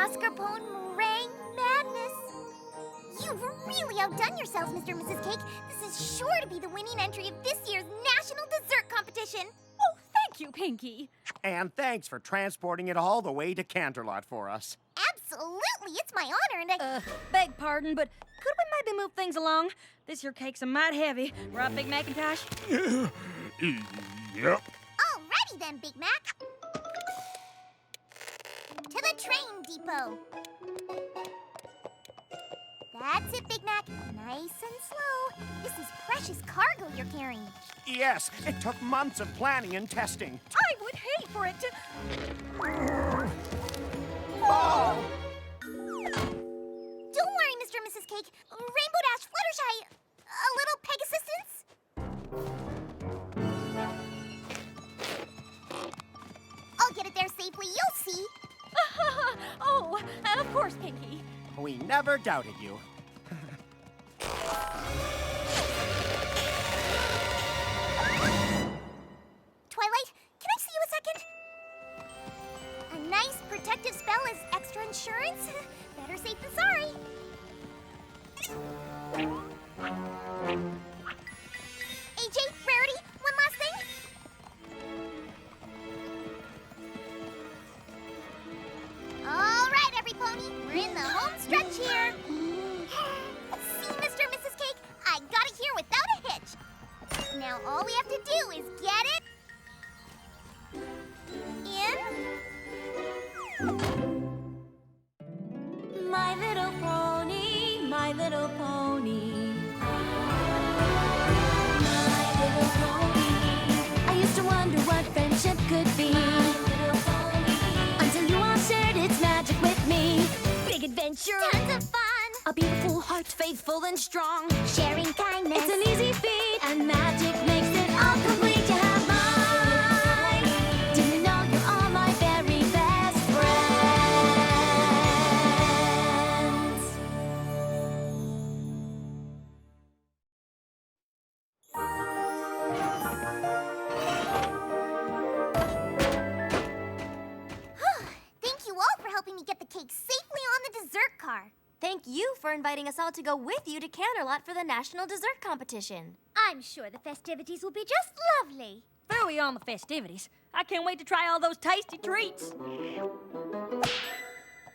mascarpone meringue madness. You've really outdone yourselves, Mr. and Mrs. Cake. This is sure to be the winning entry of this year's National Dessert Competition. Oh, thank you, Pinkie. And thanks for transporting it all the way to Canterlot for us. Absolutely, it's my honor, and I... Beg pardon, but could we maybe move things along? This here cake's a mite heavy. Right, Big Macintosh? Yep. Alrighty then, Big Mac. To the train depot. That's it, Big Mac. Nice and slow. This is precious cargo you're carrying. Yes, it took months of planning and testing. I would hate for it to... Oh! Don't worry, Mr. and Mrs. Cake. Rainbow Dash, Fluttershy, a little peg assistance? I'll get it there safely, you'll see. Oh, of course, Pinkie. We never doubted you. Twilight, can I see you a second? A nice protective spell is extra insurance. Better safe than sorry. AJ, Rarity, one last thing. All right, every pony, we're in the home stretch here. See, Mr. and Mrs. Cake, I got it here without a hitch. Now all we have to do is get it in. My little pony, my little pony. My little pony. I used to wonder what friendship could be. My little pony. Until you all shared its magic with me. Big adventure. Tons of fun. A beautiful heart, faithful and strong. Sharing kindness. It's an easy feat, and magic makes it all complete. You have mine. Do you know you're all my very best friends? Thank you all for helping me get the cake safely on the dessert car. Thank you for inviting us all to go with you to Canterlot for the National Dessert Competition. I'm sure the festivities will be just lovely. Very on the festivities. I can't wait to try all those tasty treats.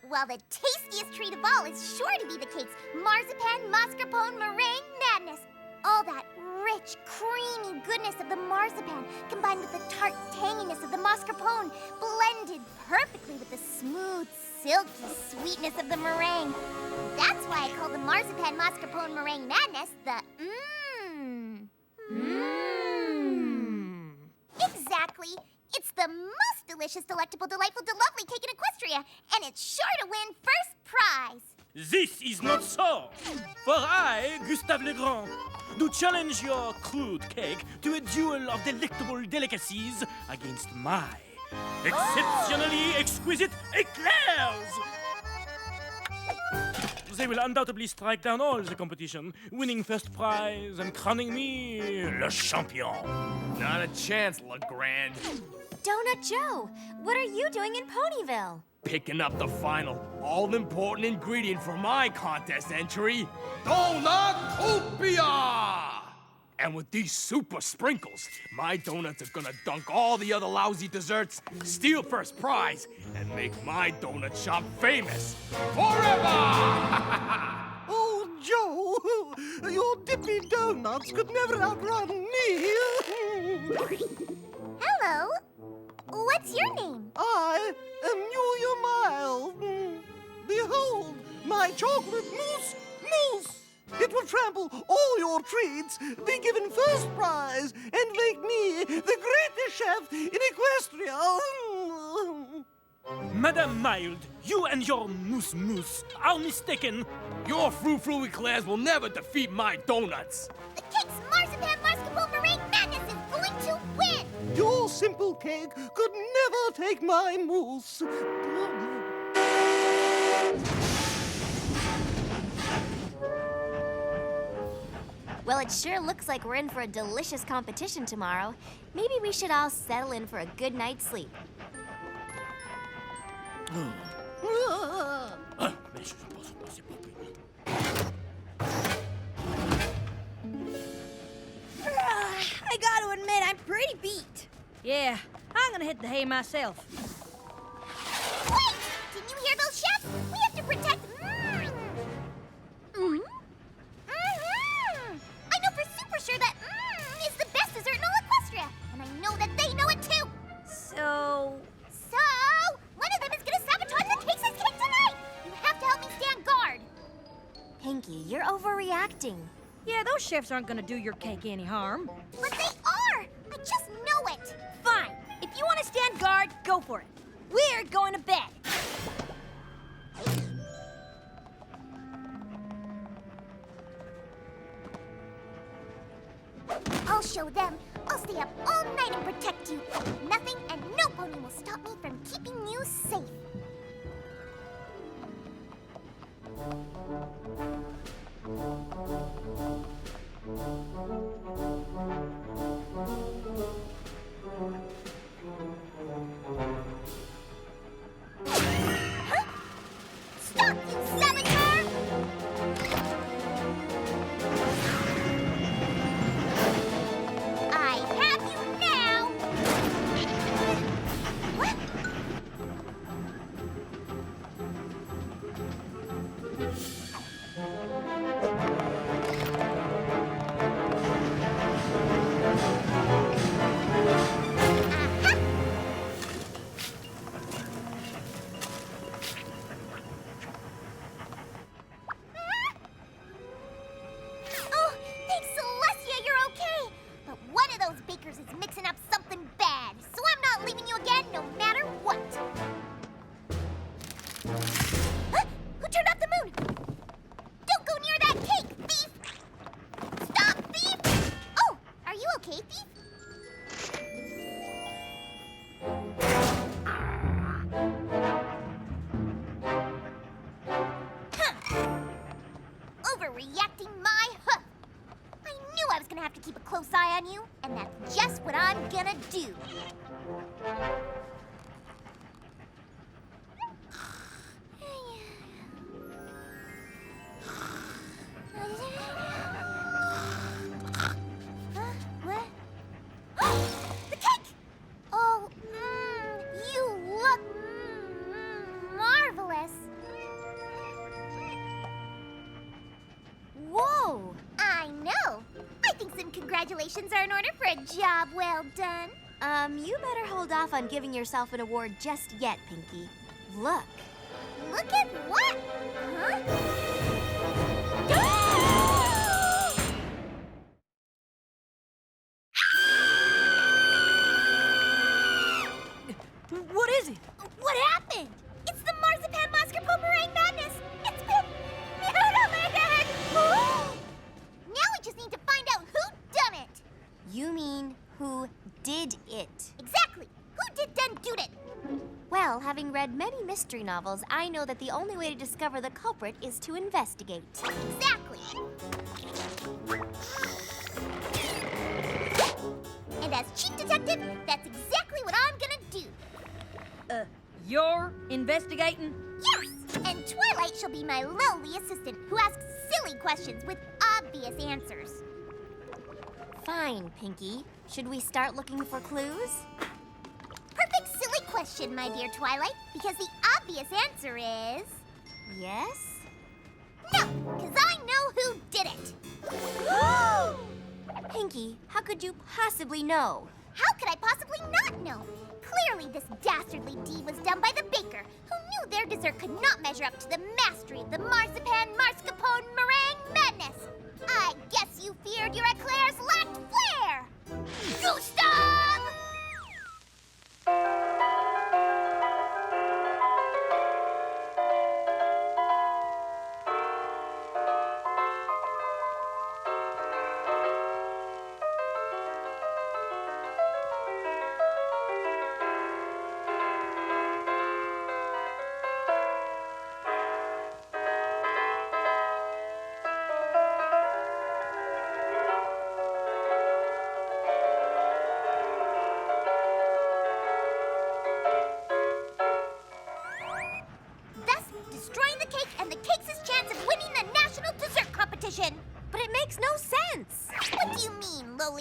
Well, the tastiest treat of all is sure to be the cake's marzipan, mascarpone, meringue madness. All that rich, creamy goodness of the marzipan combined with the tart tanginess of the mascarpone, blended perfectly with the smooth, silky sweetness of the meringue. That's why I call the marzipan mascarpone meringue madness the Exactly. It's the most delicious, delectable, delightful, delovely cake in Equestria, and it's sure to win first prize. This is not so. For I, Gustave Le Grand, do challenge your crude cake to a duel of delectable delicacies against my exceptionally exquisite eclairs. They will undoubtedly strike down all the competition, winning first prize and crowning me le champion. Not a chance, Legrand. Donut Joe, what are you doing in Ponyville? Picking up the final, all-important ingredient for my contest entry, Donutopia! And with these super sprinkles, my donuts are gonna dunk all the other lousy desserts, steal first prize, and make my donut shop famous forever! Oh, Joe, your dippy donuts could never outrun me. Hello. What's your name? I am Julia Miles. Behold, my chocolate mousse. It will trample all your treats, be given first prize, and make me the greatest chef in Equestria. Madame Mild, you and your mousse are mistaken. Your frou-frou eclairs will never defeat my donuts. The cake's marzipan mascarpone meringue madness is going to win. Your simple cake could never take my mousse. Well, it sure looks like we're in for a delicious competition tomorrow. Maybe we should all settle in for a good night's sleep. mais je ne pense pas que c'est possible. I gotta admit, I'm pretty beat. Yeah, I'm gonna hit the hay myself. Wait! Didn't you hear those chefs? We have to protect... I know for super sure that is the best dessert in all Equestria. And I know that they know it too. So... So, one of them is gonna sabotage the cakes' cake tonight. You have to help me stand guard. Pinkie, you're overreacting. Yeah, those chefs aren't gonna do your cake any harm. But they are. I just know it. Fine. If you want to stand guard, go for it. We're going to bed. I'll show them. I'll stay up all night and protect you. Nothing and no pony will stop me from keeping you safe. Huh? Stop, you saboteur! I have you now! What? Oh, thanks, Celestia, you're okay. But one of those bakers is mixing up something bad, so I'm not leaving you again no matter what. Huh? Who turned off the moon? Don't go near that cake, thief! Stop, thief! Oh, are you okay, thief? Overreacting my hoof. I knew I was gonna have to keep a close eye on you, and that's just what I'm gonna do. What? The cake! Oh, you look marvelous. Whoa! I know. I think some congratulations are in order for a job well done. You better hold off on giving yourself an award just yet, Pinkie. Look. Look at what? What is it? What happened? It's the marzipan mascarpone meringue madness. It's been mutilated. Now we just need to find out who done it. You mean who did it? Exactly. Who did done do it? Well, having read many mystery novels, I know that the only way to discover the culprit is to investigate. Exactly. And as chief detective, that's exactly what I'm gonna do. You're investigating? Yes! And Twilight shall be my lowly assistant who asks silly questions with obvious answers. Fine, Pinkie. Should we start looking for clues? Perfect silly question, my dear Twilight, because the obvious answer is... Yes? No, because I know who did it. Pinkie, how could you possibly know? How could I possibly not know? Clearly this dastardly deed was done by the baker, who knew their dessert could not measure up to the mastery of the marzipan mascarpone meringue madness. I guess you feared your eclairs lacked flair. Gustav!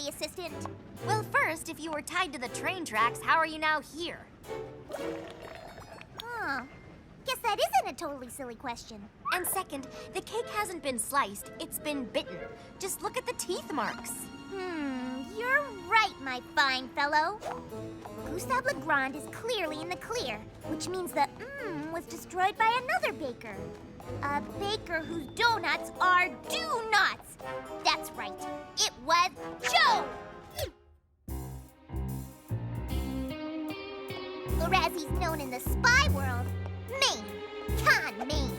lowly assistant? Well, first, if you were tied to the train tracks, how are you now here? Huh. Guess that isn't a totally silly question. And second, the cake hasn't been sliced, it's been bitten. Just look at the teeth marks. You're right, my fine fellow. Gustave Legrand is clearly in the clear, which means the was destroyed by another baker. A baker whose donuts are do-nuts. That's right, it was Joe! Or as he's known in the spy world, Maine. Con Maine.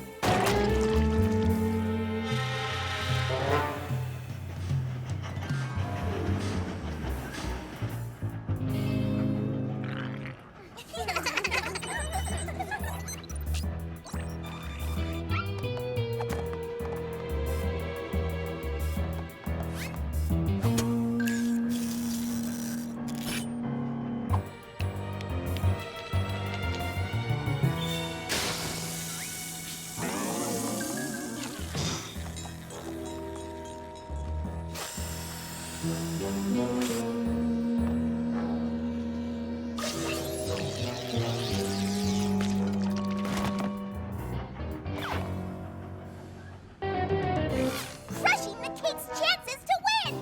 Crushing the cake's chances to win!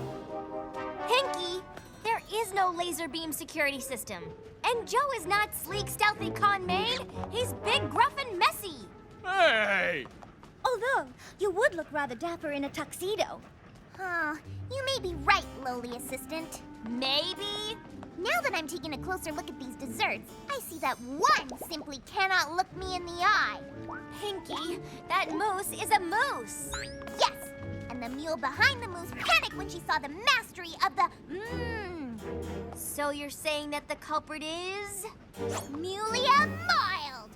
Pinkie, there is no laser beam security system. And Joe is not sleek, stealthy con maid. He's big, gruff, and messy. Hey! Although, you would look rather dapper in a tuxedo. Huh, you may be right, lowly assistant. Maybe. Now that I'm taking a closer look at these desserts, I see that one simply cannot look me in the eye. Pinkie, that moose is a moose. Yes, and the mule behind the moose panicked when she saw the mastery of the So you're saying that the culprit is? Mulia Mild.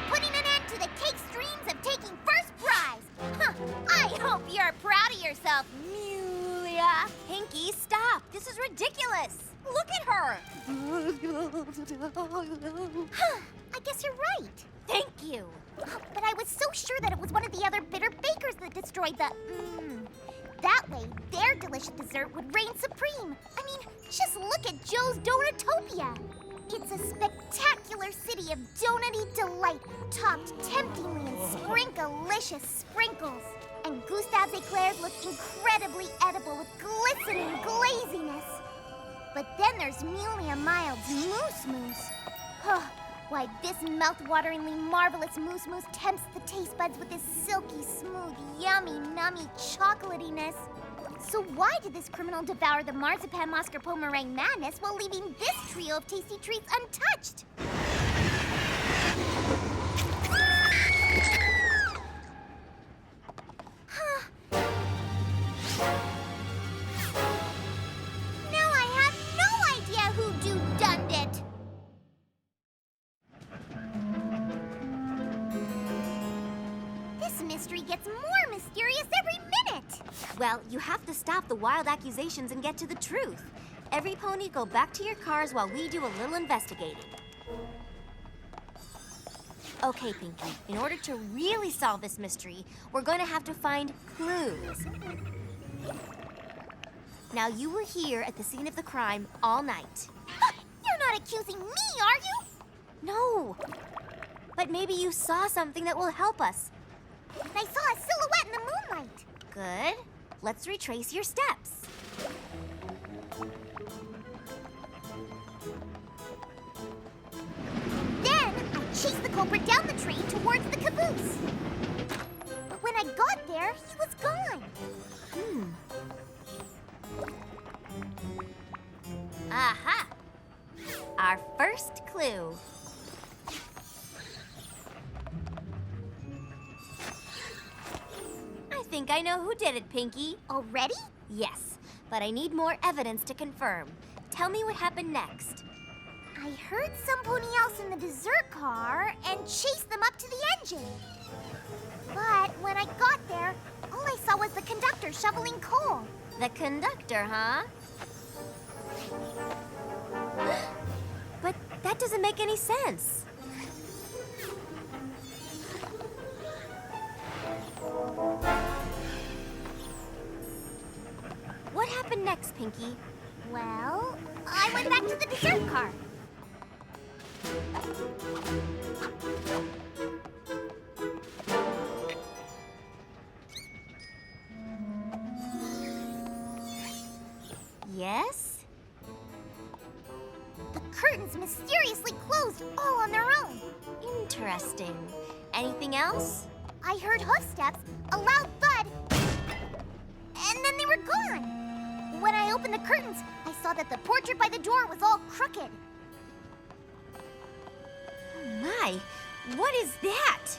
Putting an end to the cake's dreams of taking first prize. Huh, I hope you're proud of yourself, Mulia. Pinkie, stop. This is ridiculous. Look at her. I guess you're right. Thank you. But I was so sure that it was one of the other bitter bakers that destroyed the That way, their delicious dessert would reign supreme. I mean, just look at Joe's Donutopia. It's a spectacular city of donutty delight, topped temptingly in sprinkalicious sprinkles. And Gustave's eclairs look incredibly edible with glistening glaziness. But then there's Mulia Mild's Moose Moose. Why, this mouth-wateringly marvelous Moose Moose tempts the taste buds with this silky, smooth, yummy, nummy chocolatiness. So why did this criminal devour the marzipan mascarpone meringue madness while leaving this trio of tasty treats untouched? Now I have no idea who do-dunned it. This mystery gets more mysterious every minute. Well, you have to stop the wild accusations and get to the truth. Every pony go back to your cars while we do a little investigating. Okay, Pinkie, in order to really solve this mystery, we're going to have to find clues. Now, you were here at the scene of the crime all night. You're not accusing me, are you? No, but maybe you saw something that will help us. I saw a silhouette in the moonlight. Good. Let's retrace your steps. Then I chased the culprit down the tree towards the caboose. But when I got there, he was gone. Aha! Our first clue. I think I know who did it, Pinkie. Already? Yes, but I need more evidence to confirm. Tell me what happened next. I heard some pony else in the dessert car and chased them up to the engine. But when I got there, all I saw was the conductor shoveling coal. The conductor, huh? But that doesn't make any sense. What happened next, Pinkie? Well, I went back to the dessert car. Yes? The curtains mysteriously closed all on their own. Interesting. Anything else? I heard hoofsteps, a loud thud, and then they were gone. When I opened the curtains, I saw that the portrait by the door was all crooked. Oh my, what is that?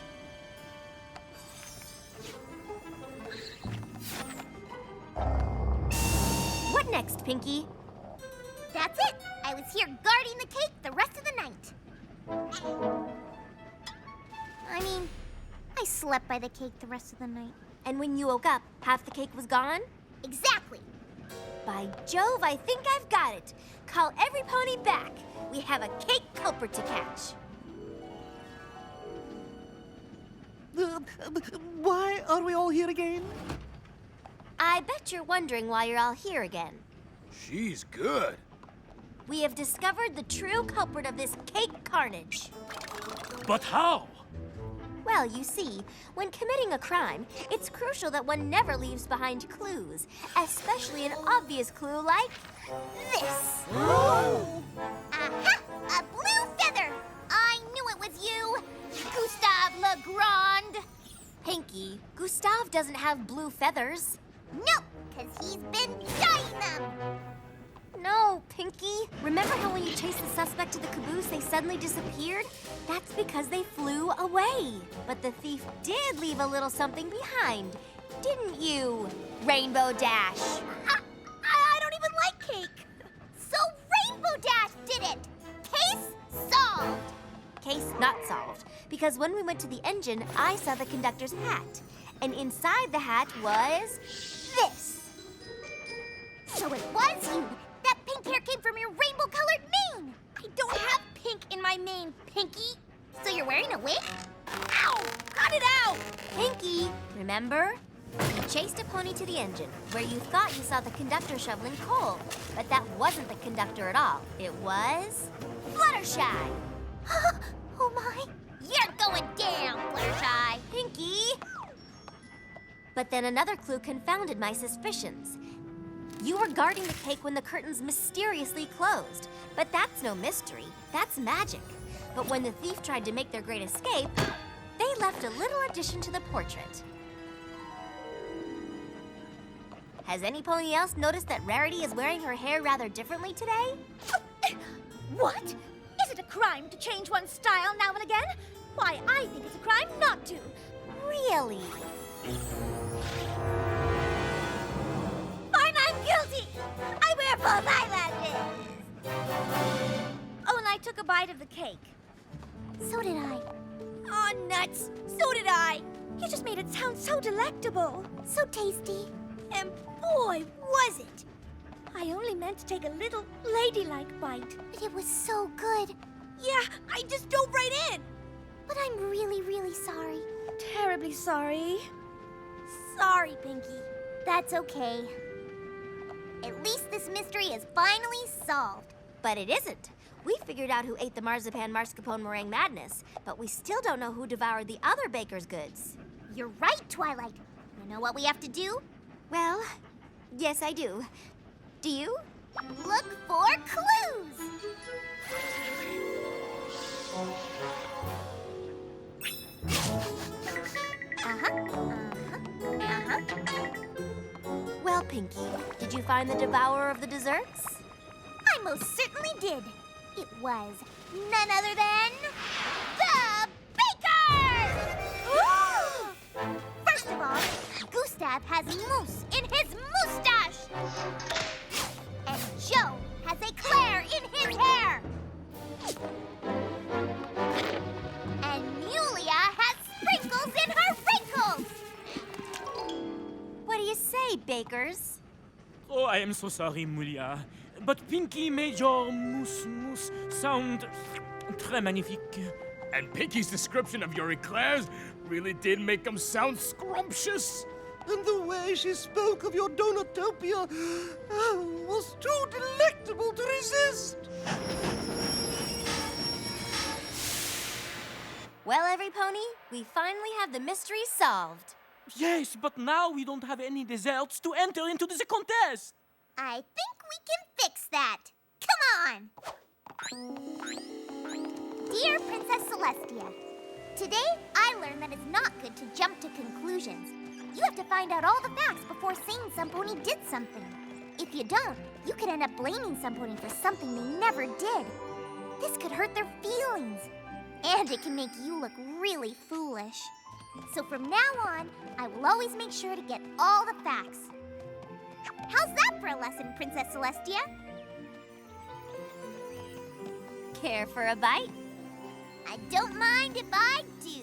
What next, Pinkie? That's it. I was here guarding the cake the rest of the night. I mean, I slept by the cake the rest of the night. And when you woke up, half the cake was gone? Exactly. By Jove, I think I've got it. Call every pony back. We have a cake culprit to catch. Why are we all here again? I bet you're wondering why you're all here again. She's good. We have discovered the true culprit of this cake carnage. But how? Well, you see, when committing a crime, it's crucial that one never leaves behind clues, especially an obvious clue like this. Aha! A blue feather! I knew it was you! Gustave Legrand! Pinkie, Gustave doesn't have blue feathers. No, because he's been dyeing them! No, Pinkie. Remember how when you chased the suspect to the caboose, they suddenly disappeared? That's because they flew away. But the thief did leave a little something behind, didn't you, Rainbow Dash? I don't even like cake! So Rainbow Dash did it! Case solved! Case not solved, because when we went to the engine, I saw the conductor's hat. And inside the hat was this. So it was you! That pink hair came from your rainbow-colored mane! I don't have pink in my mane, Pinkie. So you're wearing a wig? Ow! Cut it out! Pinkie, remember? You chased a pony to the engine, where you thought you saw the conductor shoveling coal. But that wasn't the conductor at all. It was Fluttershy. Oh my! You're going down, Fluttershy. Pinkie! But then another clue confounded my suspicions. You were guarding the cake when the curtains mysteriously closed. But that's no mystery. That's magic. But when the thief tried to make their great escape, they left a little addition to the portrait. Has any pony else noticed that Rarity is wearing her hair rather differently today? What? Is it a crime to change one's style now and again? Why, I think it's a crime not to. Really? Fine, I'm guilty! I wear false eyelashes! Oh, and I took a bite of the cake. So did I. Oh, nuts! So did I! You just made it sound so delectable. So tasty. And boy, was it! I only meant to take a little ladylike bite. But it was so good. Yeah, I just dove right in. But I'm really, really sorry. Terribly sorry. Sorry, Pinkie. That's okay. At least this mystery is finally solved. But it isn't. We figured out who ate the marzipan mascarpone meringue madness, but we still don't know who devoured the other baker's goods. You're right, Twilight. You know what we have to do? Well, yes, I do. Do you? Look for clues! Well, Pinkie, did you find the devourer of the desserts? I most certainly did. It was none other than the baker! First of all, Gustave has mousse in his moustache. And Joe has eclair in his hair. bakers. Oh, I am so sorry, Mulia. But Pinkie made your mousse sound très magnifique. And Pinkie's description of your eclairs really did make them sound scrumptious. And the way she spoke of your Donutopia was too delectable to resist. Well, every pony, we finally have the mystery solved. Yes, but now we don't have any desserts to enter into this contest. I think we can fix that. Come on! Dear Princess Celestia, today I learned that it's not good to jump to conclusions. You have to find out all the facts before saying some pony did something. If you don't, you could end up blaming some pony for something they never did. This could hurt their feelings. And it can make you look really foolish. So from now on, I will always make sure to get all the facts. How's that for a lesson, Princess Celestia? Care for a bite? I don't mind if I do.